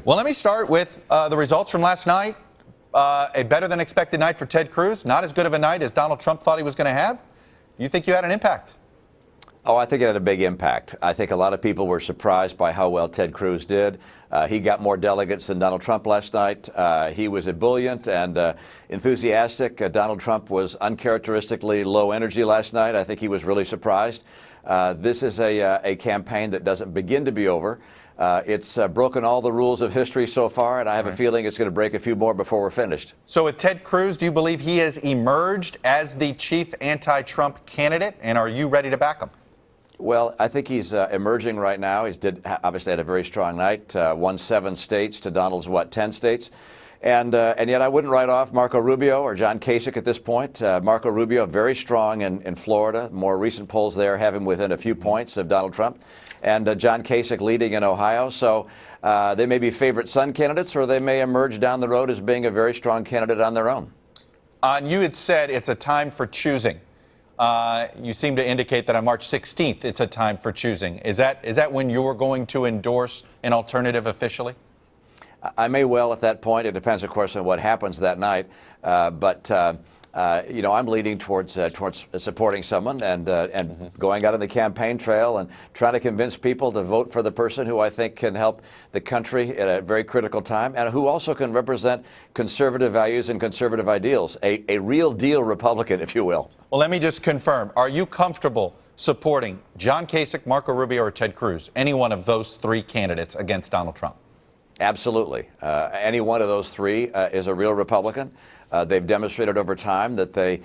Well, let me start with the results from last night. A better than expected night for Ted Cruz. Not as good of a night as Donald Trump thought he was going to have. You think you had an impact? Oh, I think it had a big impact. I think a lot of people were surprised by how well Ted Cruz did. He got more delegates than Donald Trump last night. He was ebullient and enthusiastic. Donald Trump was uncharacteristically low energy last night. I think he was really surprised. This is a campaign that doesn't begin to be over. It's broken all the rules of history so far, and I have a feeling it's going to break a few more before we're finished. So with Ted Cruz, do you believe he has emerged as the chief anti-Trump candidate, and are you ready to back him? Well, I think he's emerging right now. He's obviously had a very strong night, won 7 states to Donald's, 10 states. And yet I wouldn't write off Marco Rubio or John Kasich at this point. Marco Rubio, very strong in Florida. More recent polls there have him within a few points of Donald Trump. And John Kasich leading in Ohio. So they may be favorite son candidates, or they may emerge down the road as being a very strong candidate on their own. You had said it's a time for choosing. You seem to indicate that on March 16th, it's a time for choosing. Is that when you're going to endorse an alternative officially? I may well at that point. It depends, of course, on what happens that night. You know, I'm leaning towards supporting someone and going out on the campaign trail and trying to convince people to vote for the person who I think can help the country at a very critical time, and who also can represent conservative values and conservative ideals, a real deal Republican, if you will. Well, let me just confirm. Are you comfortable supporting John Kasich, Marco Rubio, or Ted Cruz, any one of those 3 candidates against Donald Trump? Absolutely. Any one of those 3 is a real Republican. They've demonstrated over time that they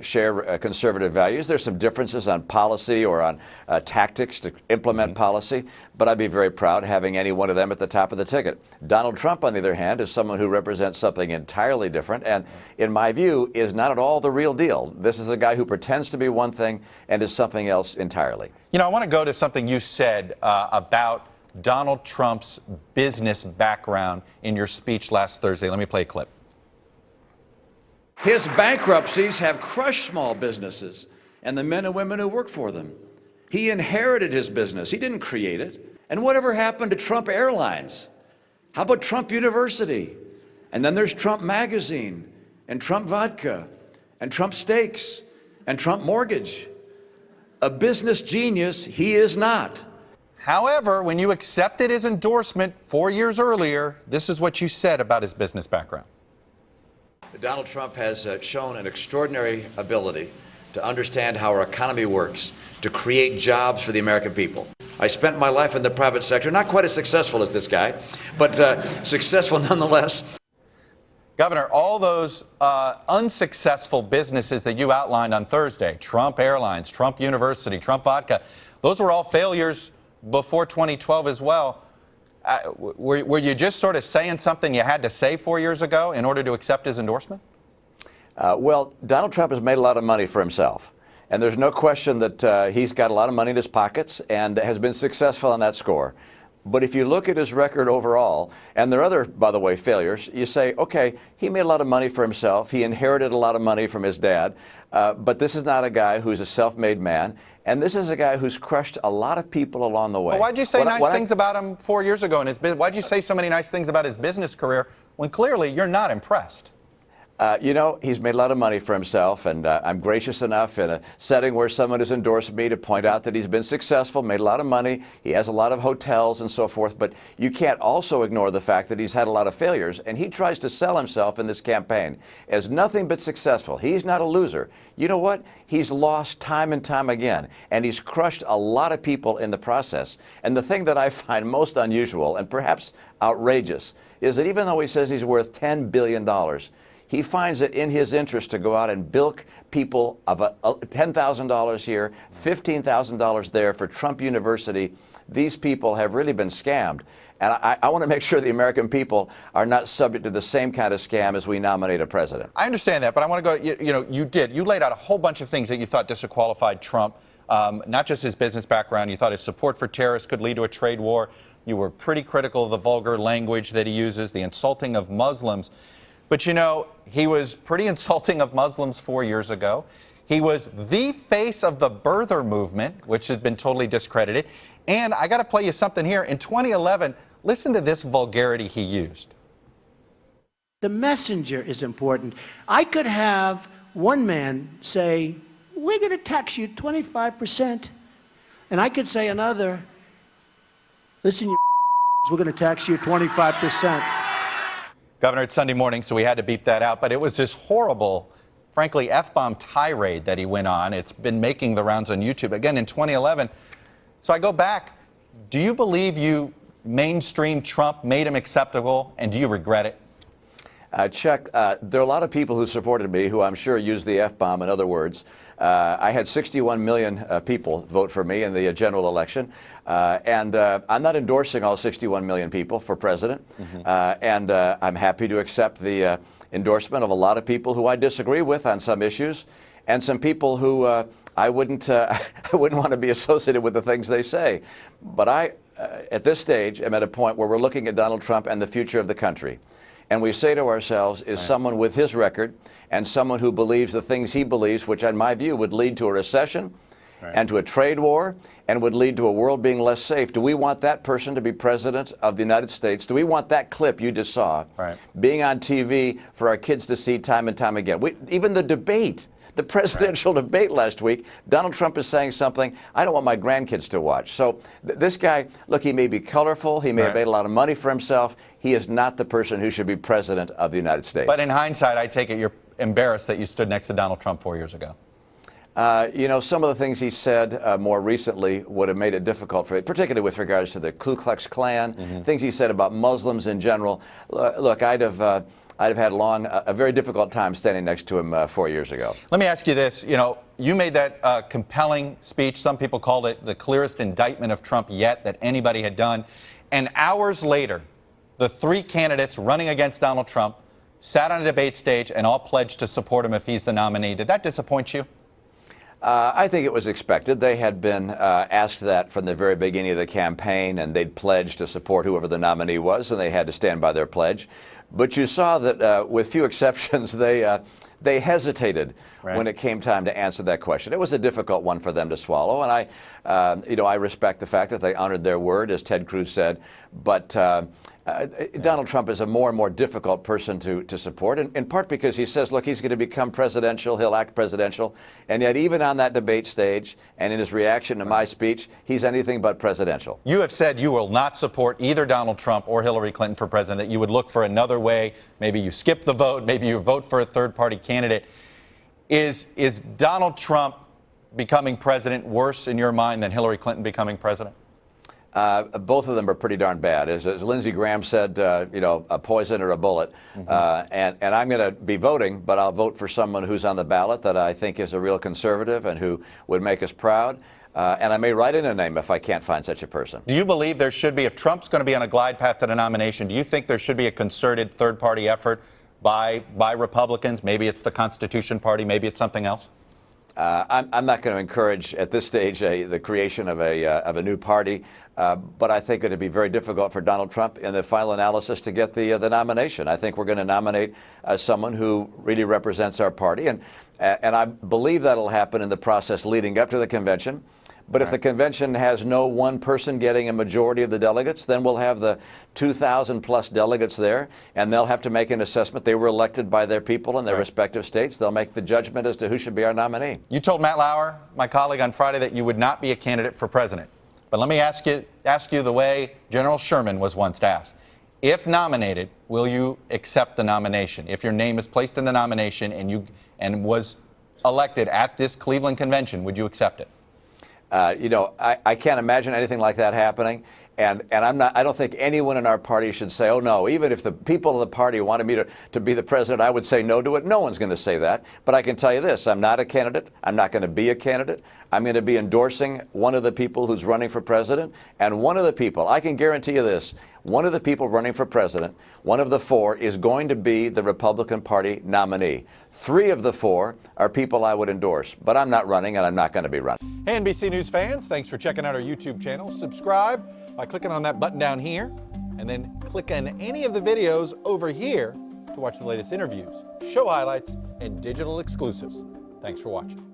share conservative values. There's some differences on policy or on tactics to implement policy, but I'd be very proud having any one of them at the top of the ticket. Donald Trump, on the other hand, is someone who represents something entirely different and, in my view, is not at all the real deal. This is a guy who pretends to be one thing and is something else entirely. You know, I want to go to something you said about Donald Trump's business background in your speech last Thursday. Let me play a clip. His bankruptcies have crushed small businesses and the men and women who work for them. He inherited his business. He didn't create it. And whatever happened to Trump Airlines? How about Trump University? And then there's Trump Magazine and Trump Vodka and Trump Steaks and Trump Mortgage. A business genius he is not. However, when you accepted his endorsement 4 years earlier, this is what you said about his business background. Donald Trump has shown an extraordinary ability to understand how our economy works, to create jobs for the American people. I spent my life in the private sector, not quite as successful as this guy, but successful nonetheless. Governor, all those unsuccessful businesses that you outlined on Thursday, Trump Airlines, Trump University, Trump Vodka, those were all failures before 2012 as well. Were you just sort of saying something you had to say 4 years ago in order to accept his endorsement? Well, Donald Trump has made a lot of money for himself. And there's no question that he's got a lot of money in his pockets and has been successful on that score. But if you look at his record overall, and there are other, by the way, failures, you say, okay, he made a lot of money for himself. He inherited a lot of money from his dad. But this is not a guy who's a self-made man. And this is a guy who's crushed a lot of people along the way. Well, why'd you say nice things about him 4 years ago in his business? Why'd you say so many nice things about his business career when clearly you're not impressed? You know, he's made a lot of money for himself, and I'm gracious enough in a setting where someone has endorsed me to point out that he's been successful, made a lot of money, he has a lot of hotels and so forth, but you can't also ignore the fact that he's had a lot of failures, and he tries to sell himself in this campaign as nothing but successful. He's not a loser. You know what? He's lost time and time again, and he's crushed a lot of people in the process. And the thing that I find most unusual and perhaps outrageous is that even though he says he's worth $10 billion, he finds it in his interest to go out and bilk people of $10,000 here, $15,000 there for Trump University. These people have really been scammed. And I want to make sure the American people are not subject to the same kind of scam as we nominate a president. I understand that, but I want to go, you laid out a whole bunch of things that you thought disqualified Trump, not just his business background. You thought his support for terrorists could lead to a trade war. You were pretty critical of the vulgar language that he uses, the insulting of Muslims. But, you know, he was pretty insulting of Muslims 4 years ago. He was the face of the birther movement, which has been totally discredited. And I got to play you something here. In 2011, Listen to this vulgarity he used. The messenger is important. I could have one man say, we're going to tax you 25%. And I could say another, listen, you we're going to tax you 25%. Governor, it's Sunday morning, so we had to beep that out. But it was this horrible, frankly, F-bomb tirade that he went on. It's been making the rounds on YouTube again in 2011. So I go back. Do you believe you mainstreamed Trump, made him acceptable, and do you regret it? Chuck, there are a lot of people who supported me who I'm sure used the F-bomb. In other words, I had 61 million people vote for me in the general election. And I'm not endorsing all 61 million people for president. And I'm happy to accept the endorsement of a lot of people who I disagree with on some issues, and some people who I wouldn't want to be associated with the things they say. But I, at this stage, am at a point where we're looking at Donald Trump and the future of the country. And we say to ourselves, is someone with his record and someone who believes the things he believes, which in my view would lead to a recession and to a trade war and would lead to a world being less safe, do we want that person to be president of the United States? Do we want that clip you just saw being on TV for our kids to see time and time again? Even the debate, the presidential debate last week, Donald Trump is saying something I don't want my grandkids to watch. So this guy, look, he may be colorful, he may have made a lot of money for himself. He is not the person who should be president of the United States. But in hindsight, I take it you're embarrassed that you stood next to Donald Trump 4 years ago. You know, some of the things he said more recently would have made it difficult for me, particularly with regards to the Ku Klux Klan, things he said about Muslims in general. Look, I'd have had a very difficult time standing next to him 4 years ago. Let me ask you this. You know, you made that compelling speech. Some people called it the clearest indictment of Trump yet that anybody had done. And hours later, the three candidates running against Donald Trump sat on a debate stage and all pledged to support him if he's the nominee. Did that disappoint you? I think it was expected. They had been asked that from the very beginning of the campaign, and they'd pledged to support whoever the nominee was, and they had to stand by their pledge. But you saw that, with few exceptions, they hesitated when it came time to answer that question. It was a difficult one for them to swallow, and I respect the fact that they honored their word, as Ted Cruz said. But Donald Trump is a more and more difficult person to support, in part because he says, look, he's going to become presidential, he'll act presidential, and yet even on that debate stage and in his reaction to my speech, he's anything but presidential. You have said you will not support either Donald Trump or Hillary Clinton for president, that you would look for another way. Maybe you skip the vote, maybe you vote for a third-party candidate. Is Donald Trump becoming president worse in your mind than Hillary Clinton becoming president? Both of them are pretty darn bad. As Lindsey Graham said, you know, a poison or a bullet. And I'm going to be voting, but I'll vote for someone who's on the ballot that I think is a real conservative and who would make us proud. And I may write in a name if I can't find such a person. Do you believe there should be, if Trump's going to be on a glide path to the nomination, do you think there should be a concerted third-party effort by Republicans? Maybe it's the Constitution Party, maybe it's something else? I'm not going to encourage at this stage the creation of a new party, but I think it would be very difficult for Donald Trump in the final analysis to get the nomination. I think we're going to nominate someone who really represents our party, and I believe that'll happen in the process leading up to the convention. But if the convention has no one person getting a majority of the delegates, then we'll have the 2,000-plus delegates there, and they'll have to make an assessment. They were elected by their people in their respective states. They'll make the judgment as to who should be our nominee. You told Matt Lauer, my colleague, on Friday that you would not be a candidate for president. But let me ask you the way General Sherman was once asked. If nominated, will you accept the nomination? If your name is placed in the nomination and was elected at this Cleveland convention, would you accept it? You know, I can't imagine anything like that happening. And I don't think anyone in our party should say, oh, no, even if the people of the party wanted me to be the president, I would say no to it. No one's going to say that. But I can tell you this, I'm not a candidate. I'm not going to be a candidate. I'm going to be endorsing one of the people who's running for president. And one of the people, I can guarantee you this, one of the people running for president, one of the four, is going to be the Republican Party nominee. 3 of the 4 are people I would endorse. But I'm not running, and I'm not going to be running. Hey, NBC News fans, thanks for checking out our YouTube channel. Subscribe by clicking on that button down here, and then click on any of the videos over here to watch the latest interviews, show highlights, and digital exclusives. Thanks for watching.